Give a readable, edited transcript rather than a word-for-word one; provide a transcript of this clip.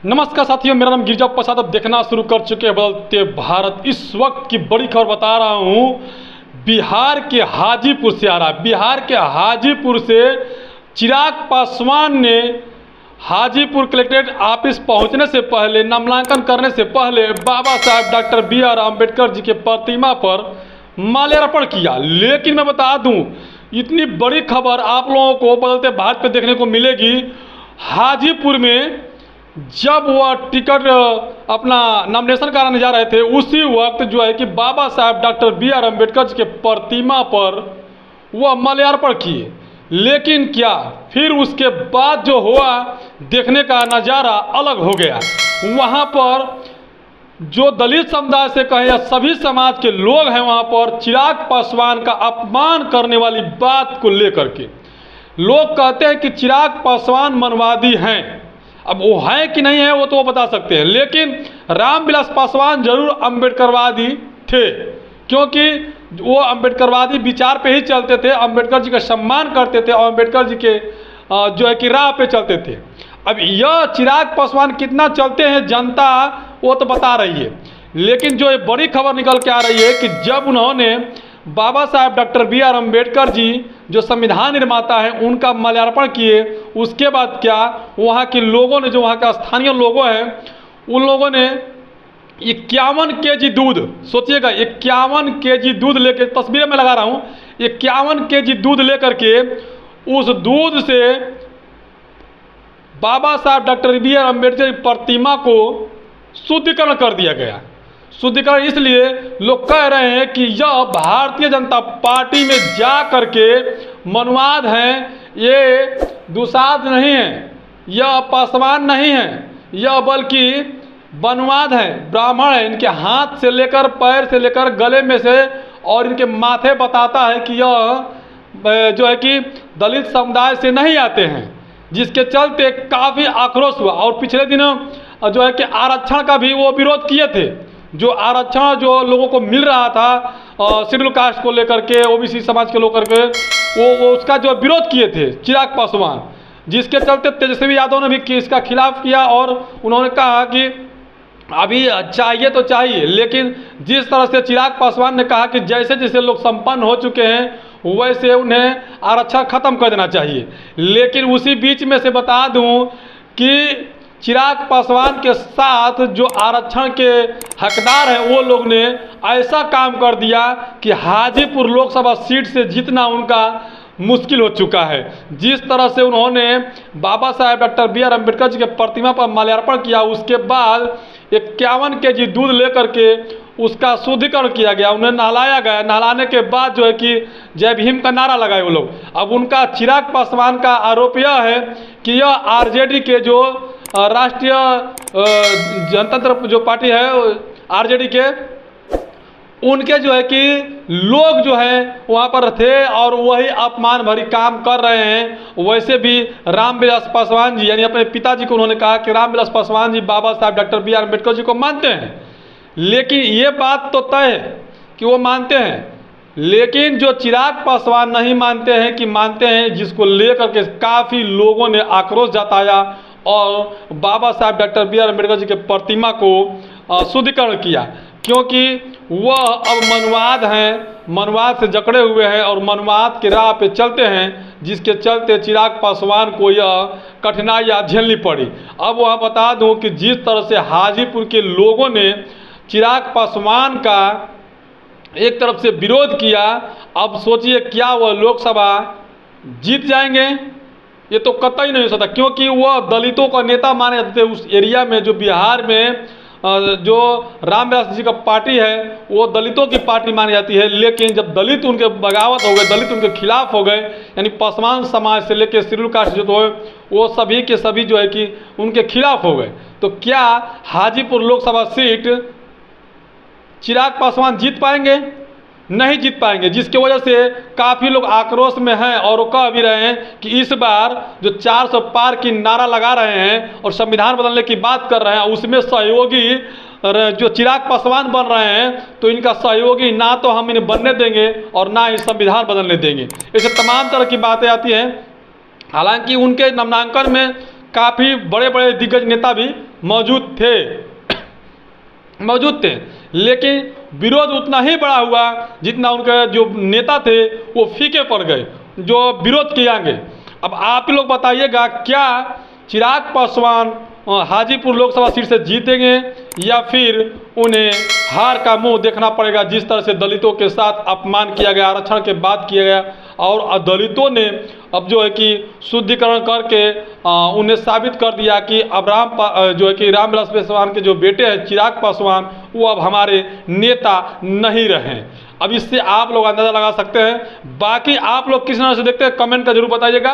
नमस्कार साथियों, मेरा नाम गिरिजा प्रसाद। अब देखना शुरू कर चुके हैं बदलते भारत। इस वक्त की बड़ी खबर बता रहा हूं। बिहार के हाजीपुर से आ रहा है। बिहार के हाजीपुर से चिराग पासवान ने हाजीपुर कलेक्ट्रेट ऑफिस पहुंचने से पहले, नामांकन करने से पहले बाबा साहब डॉक्टर बी.आर. अम्बेडकर जी के प्रतिमा पर माल्यार्पण किया। लेकिन मैं बता दूं, इतनी बड़ी खबर आप लोगों को बदलते भारत पे देखने को मिलेगी। हाजीपुर में जब वह टिकट अपना नॉमिनेशन कराने जा रहे थे, उसी वक्त जो है कि बाबा साहब डॉक्टर बी.आर. अम्बेडकर जी के प्रतिमा पर वह माल्यार्पण किए। लेकिन क्या फिर उसके बाद जो हुआ, देखने का नज़ारा अलग हो गया। वहाँ पर जो दलित समुदाय से कहें या सभी समाज के लोग हैं, वहाँ पर चिराग पासवान का अपमान करने वाली बात को लेकर के लोग कहते हैं कि चिराग पासवान मनवादी हैं। अब वो है कि नहीं है वो तो वो बता सकते हैं, लेकिन रामविलास पासवान जरूर अम्बेडकरवादी थे, क्योंकि वो अम्बेडकरवादी विचार पे ही चलते थे, अम्बेडकर जी का सम्मान करते थे और अम्बेडकर जी के जो है कि राह पे चलते थे। अब यह चिराग पासवान कितना चलते हैं जनता वो तो बता रही है, लेकिन जो ये बड़ी खबर निकल के आ रही है कि जब उन्होंने बाबा साहब डॉक्टर बी.आर. अम्बेडकर जी जो संविधान निर्माता हैं उनका माल्यार्पण किए, उसके बाद क्या वहाँ के लोगों ने, जो वहाँ का स्थानीय लोगों हैं, उन लोगों ने 51 केजी दूध, सोचिएगा 51 केजी दूध लेकर, तस्वीरें मैं लगा रहा हूँ, 51 केजी दूध लेकर के उस दूध से बाबा साहब डॉक्टर बी.आर. अम्बेडकर की प्रतिमा को शुद्धिकरण कर दिया गया। शुद्धिकरण इसलिए लोग कह रहे हैं कि यह भारतीय जनता पार्टी में जा करके मनुवाद हैं, ये दुसाध नहीं है, यह पासवान नहीं है, यह बल्कि वनवाद है, ब्राह्मण है। इनके हाथ से लेकर पैर से लेकर गले में से और इनके माथे बताता है कि यह जो है कि दलित समुदाय से नहीं आते हैं, जिसके चलते काफ़ी आक्रोश हुआ। और पिछले दिनों जो है कि आरक्षण का भी वो विरोध किए थे, जो आरक्षण जो लोगों को मिल रहा था शेड्यूल कास्ट को लेकर के, ओबीसी समाज के लोग करके वो उसका जो विरोध किए थे चिराग पासवान, जिसके चलते तेजस्वी यादव ने भी इसका खिलाफ किया और उन्होंने कहा कि अभी चाहिए तो चाहिए, लेकिन जिस तरह से चिराग पासवान ने कहा कि जैसे जैसे लोग संपन्न हो चुके हैं वैसे उन्हें आरक्षण ख़त्म कर देना चाहिए। लेकिन उसी बीच में से बता दूं कि चिराग पासवान के साथ जो आरक्षण के हकदार हैं वो लोग ने ऐसा काम कर दिया कि हाजीपुर लोकसभा सीट से जीतना उनका मुश्किल हो चुका है। जिस तरह से उन्होंने बाबा साहब डॉक्टर बी.आर. अम्बेडकर जी के प्रतिमा पर माल्यार्पण किया, उसके बाद 51 केजी दूध लेकर के उसका शुद्धिकरण किया गया, उन्हें नहलाया गया। नहलाने के बाद जो है कि जय भीम का नारा लगाए वो लोग। अब उनका चिराग पासवान का आरोप यह है कि यह आरजेडी के जो राष्ट्रीय जनतंत्र जो पार्टी है आरजेडी के, उनके जो है कि लोग जो है वहाँ पर थे और वही अपमान भरी काम कर रहे हैं। वैसे भी रामविलास पासवान जी यानी अपने पिताजी को उन्होंने कहा कि रामविलास पासवान जी बाबा साहब डॉक्टर बी.आर. अम्बेडकर जी को मानते हैं, लेकिन ये बात तो तय है कि वो मानते हैं, लेकिन जो चिराग पासवान नहीं मानते हैं कि मानते हैं, जिसको लेकर के काफ़ी लोगों ने आक्रोश जताया और बाबा साहब डॉक्टर बी.आर. अम्बेडकर जी के प्रतिमा को शुद्धिकरण किया, क्योंकि वह अब मनवाद हैं, मनवाद से जकड़े हुए हैं और मनवाद के राह पे चलते हैं, जिसके चलते चिराग पासवान को यह कठिनाइयाँ झेलनी पड़ी। अब वह बता दूं कि जिस तरह से हाजीपुर के लोगों ने चिराग पासवान का एक तरफ से विरोध किया, अब सोचिए क्या वह लोकसभा जीत जाएंगे? ये तो कतई नहीं हो सकता, क्योंकि वह दलितों का नेता माने जाते थे उस एरिया में। जो बिहार में जो रामविलास जी का पार्टी है वो दलितों की पार्टी मानी जाती है, लेकिन जब दलित उनके बगावत हो गए, दलित उनके खिलाफ हो गए, यानी पासवान समाज से लेकर शेड्यूल कास्ट जो तो वो सभी के सभी जो है कि उनके खिलाफ हो गए, तो क्या हाजीपुर लोकसभा सीट चिराग पासवान जीत पाएंगे? नहीं जीत पाएंगे, जिसकी वजह से काफ़ी लोग आक्रोश में हैं और वो कह भी रहे हैं कि इस बार जो 400 पार की नारा लगा रहे हैं और संविधान बदलने की बात कर रहे हैं, उसमें सहयोगी जो चिराग पासवान बन रहे हैं, तो इनका सहयोगी ना तो हम इन्हें बनने देंगे और ना ही संविधान बदलने देंगे। ऐसे तमाम तरह की बातें आती हैं। हालांकि उनके नामांकन में काफ़ी बड़े बड़े दिग्गज नेता भी मौजूद थे, लेकिन विरोध उतना ही बड़ा हुआ जितना उनके जो नेता थे वो फीके पड़ गए, जो विरोध किए आगे। अब आप ही लोग बताइएगा, क्या चिराग पासवान हाजीपुर लोकसभा सीट से जीतेंगे या फिर उन्हें हार का मुंह देखना पड़ेगा? जिस तरह से दलितों के साथ अपमान किया गया, आरक्षण के बाद किया गया, और दलितों ने अब जो है कि शुद्धिकरण करके उन्हें साबित कर दिया कि अब जो है कि रामविलास पासवान के जो बेटे हैं चिराग पासवान, वो अब हमारे नेता नहीं रहे। अब इससे आप लोग अंदाज़ा लगा सकते हैं। बाकी आप लोग किस तरह से देखते हैं, कमेंट का जरूर बताइएगा।